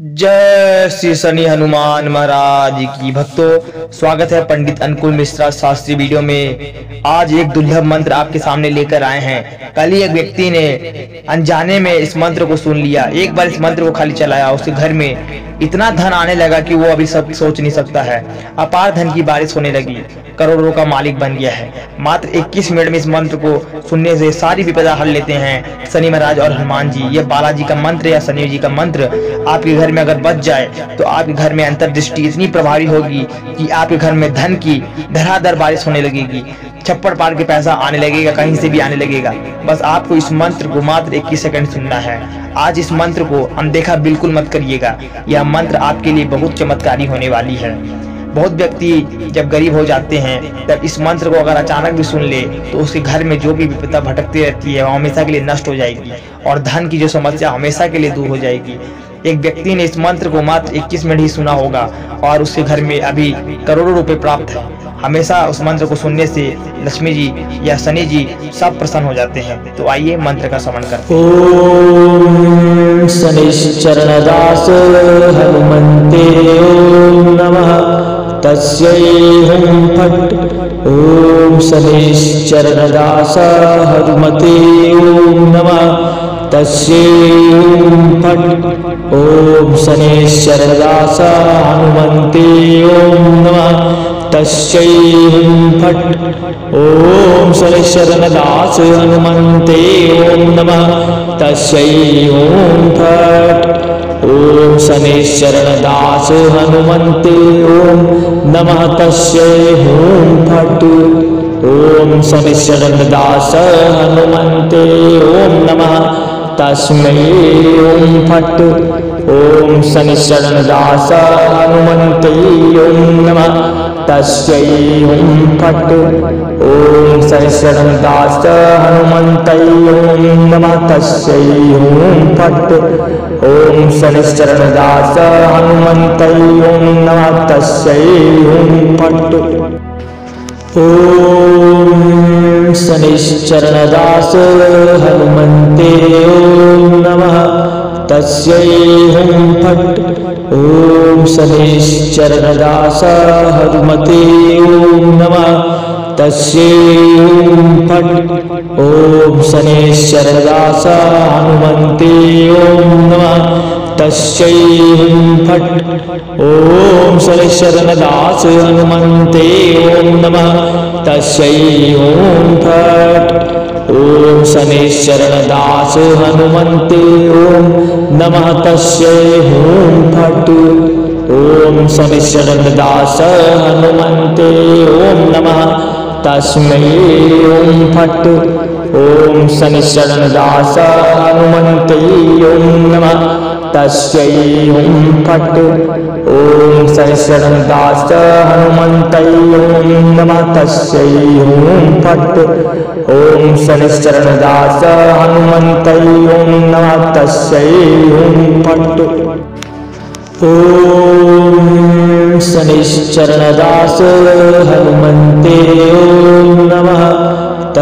जय श्री शनि हनुमान महाराज की भक्तों, स्वागत है पंडित अनुकूल मिश्रा शास्त्री वीडियो में। आज एक दुर्लभ मंत्र आपके सामने लेकर आए हैं। कल ही एक व्यक्ति ने अनजाने में इस मंत्र को सुन लिया। एक बार इस मंत्र को खाली चलाया, उसके घर में इतना धन आने लगा कि वो अभी सब सोच नहीं सकता है। अपार धन की बारिश होने लगी, करोड़ों का मालिक बन गया है। मात्र 21 मिनट में इस मंत्र को सुनने से सारी विपदा हल लेते हैं शनि महाराज और हनुमान जी। यह बालाजी का मंत्र या शनि जी का मंत्र आपके घर में अगर बच जाए तो आपके घर में अंतर्दृष्टि इतनी प्रभावी होगी कि आपके घर में धन की धड़ाधड़ बारिश होने लगेगी। छप्पड़ पार के पैसा आने लगेगा, कहीं से भी आने लगेगा। बस आपको इस मंत्र को मात्र 21 सेकंड सुनना है। आज इस मंत्र को अनदेखा बिल्कुल मत करिएगा। यह मंत्र आपके लिए बहुत चमत्कारी होने वाली है। बहुत व्यक्ति जब गरीब हो जाते हैं तब इस मंत्र को अगर अचानक भी सुन ले तो उसके घर में जो भी विपदा भटकती रहती है वो हमेशा के लिए नष्ट हो जाएगी और धन की जो समस्या हमेशा के लिए दूर हो जाएगी। एक व्यक्ति ने इस मंत्र को मात्र 21 मिनट ही सुना होगा और उसके घर में अभी करोड़ों रुपए प्राप्त है। हमेशा उस मंत्र को सुनने से लक्ष्मी जी या शनि जी सब प्रसन्न हो जाते हैं। तो आइए मंत्र का श्रवण करते हैं। ओम शनिश्चरणदास हनुमन्ते ओम नमः तस्यै हुं फट्। ओम शनिश्चरणदास हनुमते ओम नमः तस्यै हुं फट्। ओम शनिश्चरणदास हनुमन्ते ओम नमः तस्यै हुं फट्। ओम शनिश्चरणदास हनुमन्ते ओम नमः तस्यै हुं फट्। ओम शनिश्चरणदास हनुमन्ते ओम नमः तस्यै हुं फट्। ओम शनिश्चरणदास हनुमन्ते ओम नमः तस्मै हुं फट्। ओम शनिश्चरणदास हनुमन्ते ओम नमः तस्यै हुं फट्। ओम शनिश्चरणदास हनुमन्ते ओम नमः तस्यै हुं फट्। ओम शनिश्चरणदास हनुमन्ते ओम नमः तस्यै हुं फट्। ओम शनिश्चरणदास हनुमन्ते ओम नमः तस्यै हुं फट्। ओम शनिश्चरणदास हनुमते ओम नमः तस्यै हुं फट्। ओम शनिश्चरणदास हनुमते ओम नमः तस्यै हुं फट्। ओम शनिश्चरणदास हनुमते ओम नमः तस्यै हुं फट्। ओम शनिश्चरणदास हनुमते ओम नमः तस्यै हुं फट्। ओम शनिश्चरणदास हनुमते ओम नमः तस्मै हुं फट्। ओम शनिश्चरणदास हनुमते ओम नमः तस्यै हुं फट्। ओम शनिश्चरणदास हनुमते ओम नमः तस्यै हुं फट्। ओम शनिश्चरणदास हनुमते ओम नमः तस्यै हुं फट्। ओम शनिश्चरणदास हनुमते ओम नमः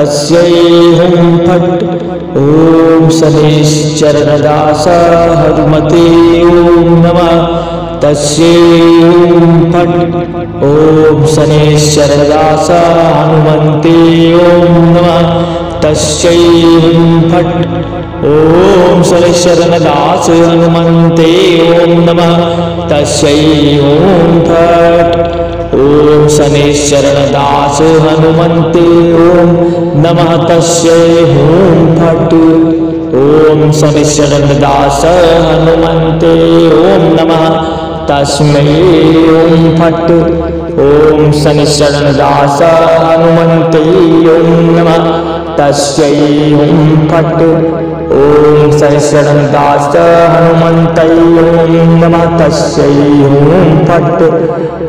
तस्यै हुं फट्। ओम शनिश्चरणदास हनुमते ओम नमः तस्यै हुं फट्। ओम शनिश्चरणदास हनुमते ओम नमः तस्यै हुं फट्। ओम शनिश्चरणदास हनुमते ओम नमः तस्यै हुं फट्। ओम शनिश्चरणदास हनुमते ओम नमः तस्यै हुं फट्। ओम शनिश्चरणदास हनुमते ओम नमः तस्मै हुं फट्। ओम शनिश्चरणदास हनुमते ओम नमः तस्यै हुं फट्। ओम शनिश्चरणदास हनुमते ओम नमः तस्यै हुं फट्।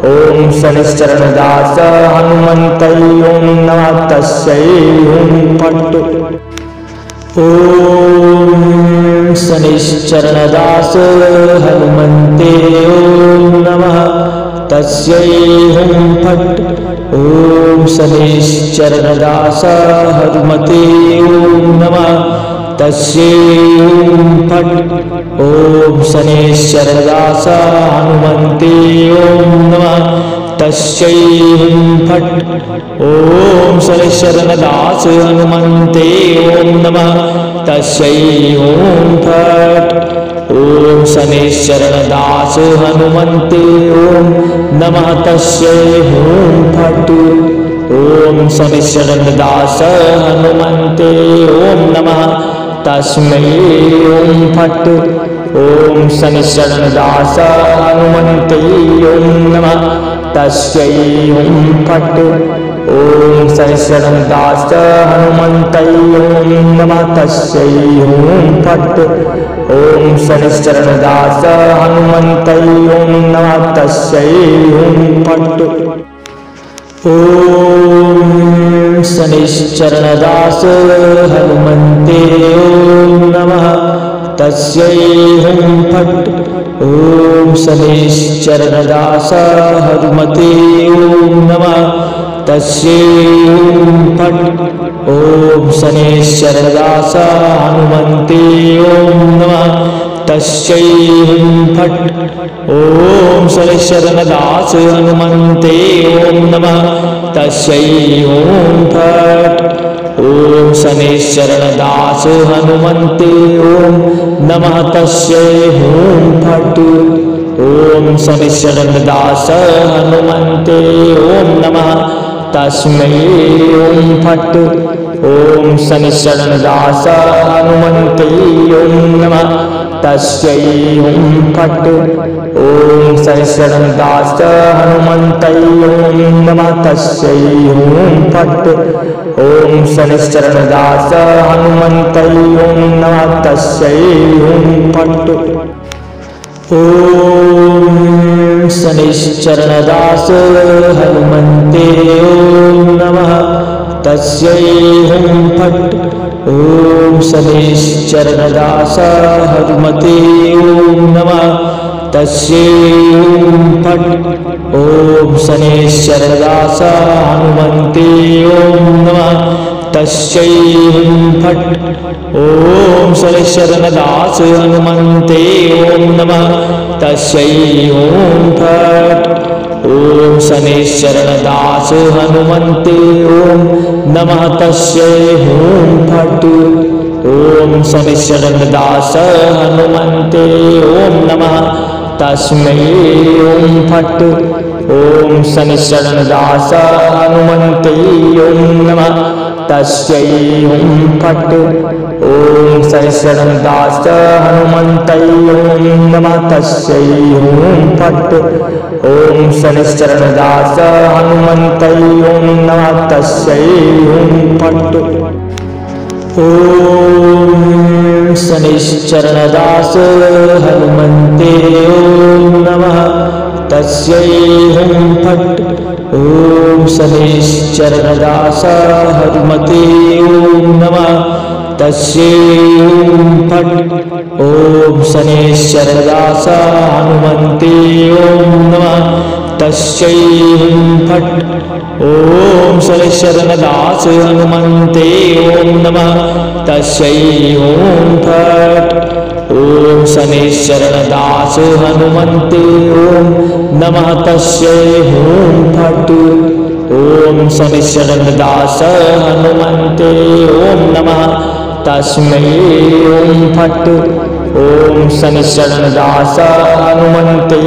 ओम शनिश्चरणदास हनुमते ओम नमः तस्यै हुं फट्। ओम शनिश्चरणदास हनुमते ओम नमः तस्यै हुं फट्। ओम शनिश्चरणदास हनुमते ओम नमः तस्यै हुं फट्। ॐ शनैश्चरदास हनुमते ॐ नमः तस्यै हुं फट्। ॐ शनैश्चरदास हनुमते ॐ नमः तस्यै हुं फट्। ॐ शनैश्चरदास हनुमते ॐ नमः तस्यै हुं फट्। ॐ शनैश्चरदास हनुमते ॐ नमः तस्मै हुं फट्। ॐ शनैश्चरदास हनुमते ॐ नमः तस्यै हुं फट्। ॐ शनैश्चरदास हनुमते ॐ नमः तस्यै हुं फट्। ॐ शनैश्चरदास हनुमते ॐ नमः तस्यै हुं फट्। ॐ शनैश्चरदास हनुमते ॐ नमः तस्यै हुं फट्। ॐ शनैश्चरदास हनुमते ॐ नमः तस्यै हुं फट्। ॐ शनैश्चरदास हनुमते ॐ नमः तस्यै हुं फट्। ॐ शनैश्चरदास हनुमते ॐ नमः तस्यै हुं फट्। ॐ शनैश्चरदास हनुमते ॐ नमः तस्यै हुं फट्। ॐ शनैश्चरदास हनुमते ॐ नमः तस्मै हुं फट्। ॐ शनैश्चरदास हनुमते ॐ नमः तस्यै हुं फट्। ॐ शनैश्चरदास हनुमते ॐ नमः तस्यै हुं फट्। ॐ शनैश्चरदास हनुमते ॐ नमः तस्यै हुं फट्। ॐ शनैश्चरदास हनुमते ॐ नमः तस्यै हुं फट्। ॐ शनैश्चरदास हनुमते ॐ नमः तस्यै हुं फट्। ॐ शनैश्चरदास हनुमते ॐ नमः तस्यै हुं फट्। ॐ शनैश्चरदास हनुमते ॐ नमः तस्यै हुं फट्। ॐ शनैश्चरदास हनुमते ॐ नमः तस्यै हुं फट्। ॐ शनैश्चरदास हनुमते ॐ नमः तस्मै हुं फट्। ॐ शनैश्चरदास हनुमते ॐ नमः तस्यै हुं फट्। ॐ शनैश्चरदास हनुमते ॐ नमः तस्यै हुं फट्। ॐ शनैश्चरदास हनुमते ॐ नमः तस्यै हुं फट्। ॐ शनैश्चरदास हनुमते ॐ नमः तस्यै हुं फट्। ॐ शनैश्चरदास हनुमते ॐ नमः तस्यै हुं फट्। ॐ शनैश्चरदास हनुमते ॐ नमः तस्यै हुं फट्। ॐ शनैश्चरदास हनुमते ॐ नमः तस्यै हुं फट्। ॐ शनैश्चरदास हनुमते ॐ नमः तस्यै हुं फट्। ॐ शनैश्चरदास हनुमते ॐ नमः तस्मै हुं फट्। ॐ शनैश्चरदास हनुमते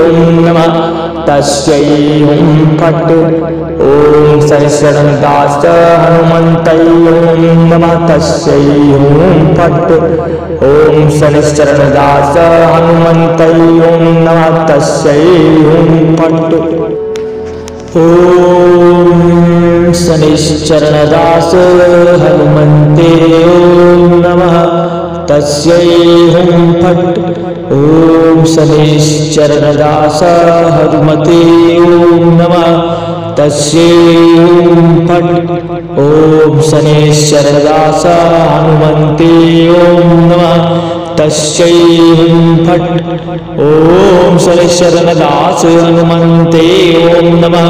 ॐ नमः तस्यै हुं फट्। ॐ शनैश्चरदास हनुमते ॐ नमः तस्यै हुं फट्। ॐ शनैश्चरदास हनुमते ॐ नमः तस्यै हुं फट्। ॐ शनैश्चरदास हनुमते ॐ नमः तस्यै हुं फट्। ॐ शनैश्चरदास हनुमते ॐ नमः तस्यै हुं फट्। ॐ शनैश्चरदास हनुमते ॐ नमः तस्यै हुं फट्। ॐ शनैश्चरदास हनुमते ॐ नमः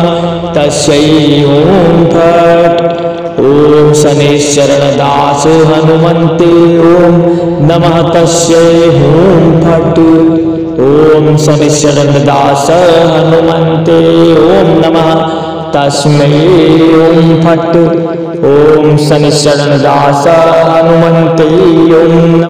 तस्यै हुं फट्। ओम शनिश्चरण दास हनुमते ओम नमः तस्यै हुम फट। ओम शनिश्चरण दास हनुमते ओम नमः तस्मै ओम फट। ओम शनिश्चरण दास हनुमते ओम